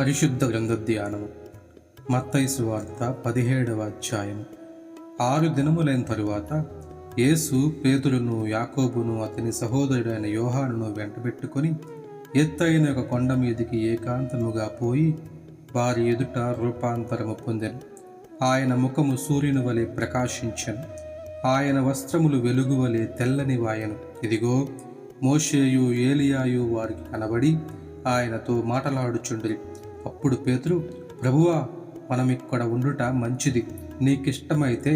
పరిశుద్ధ గ్రంథ ధ్యానము. మత్తయి సువార్త 17వ అధ్యాయము. 6 దినములైన తరువాత యేసు పేతురును, యాకోబును, అతని సహోదరుడైన యోహానును వెంటబెట్టుకొని ఎత్తైన ఒక కొండ మీదికి ఏకాంతముగా పోయి వారి ఎదుట రూపాంతరము పొందెను. ఆయన ముఖము సూర్యుని వలె ప్రకాశించెను. ఆయన వస్త్రములు వెలుగు వలె తెల్లనివాయెను. ఇదిగో, మోషేయు ఏలియాయు వారికి కనబడి ఆయనతో మాటలాడుచుండిరి. అప్పుడు పేతురు, ప్రభువా, మనం ఇక్కడ ఉండుట మంచిది. నీకిష్టమైతే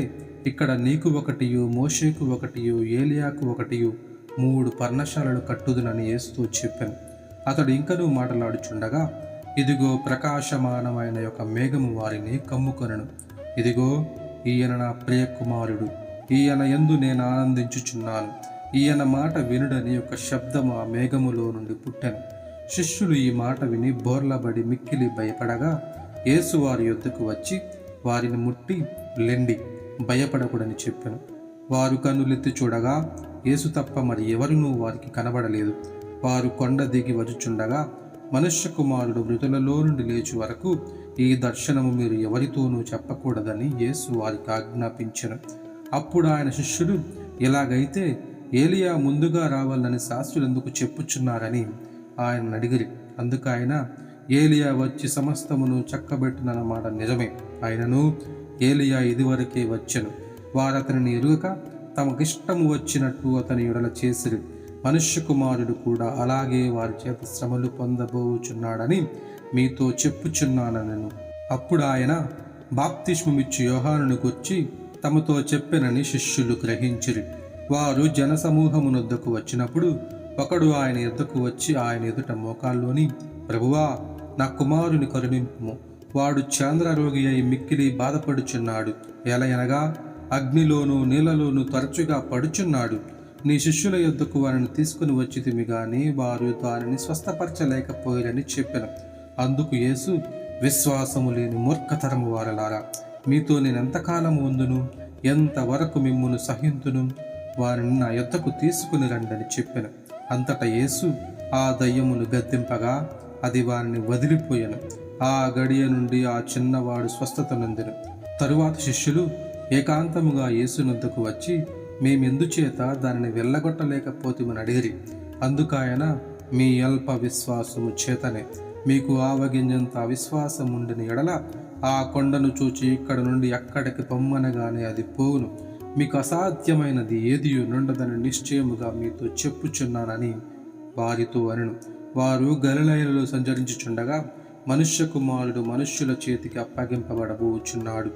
ఇక్కడ నీకు ఒకటియు, మోషేకు ఒకటియు, ఏలియాకు ఒకటియు 3 పర్ణశాలలు కట్టుదునని యేసుతో చెప్పాను. అతడు ఇంకనూ మాటలాడుచుండగా ఇదిగో, ప్రకాశమానమైన యొక్క మేఘము వారిని కమ్ముకొనెను. ఇదిగో, ఈయన నా ప్రియకుమారుడు, ఈయన యందు నేను ఆనందించుచున్నాను, ఈయన మాట వినుడని ఒక శబ్దము ఆ మేఘములో నుండి పుట్టెను. శిష్యులు ఈ మాట విని బోర్లబడి మిక్కిలి భయపడగా యేసు వారి యొద్దకు వచ్చి వారిని ముట్టి, లెండి, భయపడకూడని చెప్పెను. వారు కన్నులెత్తి చూడగా యేసు తప్ప మరి ఎవరునూ వారికి కనబడలేదు. వారు కొండ దిగి వచ్చుచుండగా, మనుష్య కుమారుడు మృతులలో నుండి లేచి వరకు ఈ దర్శనము మీరు ఎవరితోనూ చెప్పకూడదని యేసు వారికి ఆజ్ఞాపించెను. అప్పుడు ఆయన శిష్యులు, ఎలాగైతే ఏలియా ముందుగా రావాలని శాస్త్రులు ఎందుకు చెప్పుచున్నారని ఆయన అడిగిరి. అందుకు ఆయన, ఏలియా వచ్చి సమస్తమును చక్కబెట్టునన్న మాట నిజమే. ఆయనను ఏలియా ఇదివరకే వచ్చెను. వారు అతనిని ఎరుగక తమకిష్టము వచ్చినట్టు అతని ఎడల చేసిరి. మనుష్య కుమారుడు కూడా అలాగే వారి చేత శ్రమలు పొందబోచున్నాడని మీతో చెప్పుచున్నానను. అప్పుడు ఆయన బాప్తిస్మమిచ్చు యోహానును గూర్చి తమతో చెప్పెనని శిష్యులు గ్రహించిరి. వారు జనసమూహమునొద్దకు వచ్చినప్పుడు ఒకడు ఆయన ఎద్దకు వచ్చి ఆయన ఎదుట మోకాల్లోని, ప్రభువా, నా కుమారుని కరుణింపుము, వాడు చాంద్రరోగి అయి మిక్కిలి బాధపడుచున్నాడు. ఎలయనగా అగ్నిలోనూ నీళ్లలోనూ తరచుగా పడుచున్నాడు. నీ శిష్యుల యొద్దకు వారిని తీసుకుని వచ్చితిమి గాని వారు దానిని స్వస్థపరచలేకపోయారని చెప్పెను. అందుకు యేసు, విశ్వాసము లేని మూర్ఖతరము వారలారా, మీతో నేను ఎంతకాలము ఉందును, ఎంతవరకు మిమ్మును సహింతును, వారిని నా యొద్దకు తీసుకుని రండని చెప్పెను. అంతటా యేసు ఆ దయ్యమును గద్దింపగా అది వారిని వదిలిపోయెను. ఆ గడియ నుండి ఆ చిన్నవాడు స్వస్థత నొందెను. తరువాత శిష్యులు ఏకాంతముగా యేసునొద్దకు వచ్చి, మేమెందుచేత దానిని వెళ్ళగొట్టలేకపోతామని అడిగిరి. అందుకాయన, మీ అల్ప విశ్వాసము చేతనే. మీకు ఆవగింజంత అవిశ్వాసం ఉండిన ఎడల ఆ కొండను చూచి ఇక్కడ నుండి అక్కడికి పొమ్మనగానే అది పోవును. మీకు అసాధ్యమైనది ఏదియూ నుండదని నిశ్చయముగా మీతో చెప్పుచున్నానని వారితో అనెను. వారు గలిలయలో సంచరించుచుండగా మనుష్య కుమారుడు మనుష్యుల చేతికి అప్పగింపబడబోచున్నాడు,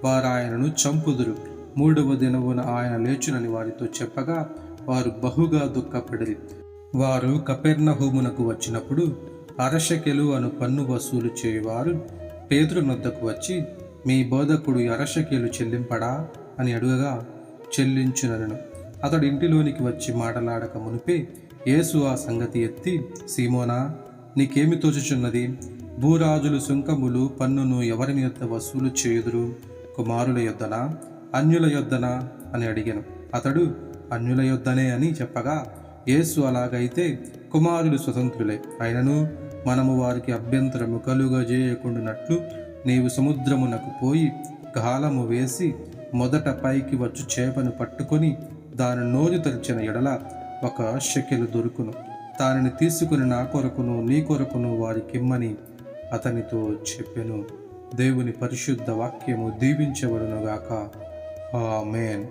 వారు ఆయనను చంపుదురు, 3వ దినమున ఆయన లేచునని వారితో చెప్పగా వారు బహుగా దుఃఖపడిరి. వారు కపెర్నహూమునకు వచ్చినప్పుడు అరశకెలు అను పన్ను వసూలు చేయువారు పేతురునొద్దకు వచ్చి, మీ బోధకుడు అరశకెలు చెల్లింపడా అని అడుగగా, చెల్లించునను. అతడు ఇంటిలోనికి వచ్చి మాటలాడక మునిపే యేసు ఆ సంగతి ఎత్తి, సీమోనా, నీకేమి తోచుచున్నది? భూరాజులు సుంకములు పన్నును ఎవరిని యొద్ద వసూలు చేయుదురు? కుమారుల యొద్దనా, అన్యుల యొద్దనా అని అడిగాను. అతడు, అన్యుల యొద్దనే అని చెప్పగా, యేసు అలాగైతే కుమారులు స్వతంత్రులే. అయినను మనము వారికి అభ్యంతరము కలుగజేయకుండానట్లు నీవు సముద్రమునకు పోయి గాలము వేసి మొదట పైకి వచ్చు చేపను పట్టుకొని దాని నోరు తెరిచిన ఎడల 1 షెకెలు దొరుకును. దానిని తీసుకుని నా కొరకును నీ కొరకును వారికిమ్మని అతనితో చెప్పెను. దేవుని పరిశుద్ధ వాక్యము దీవించబడునుగాక. ఆమేన్.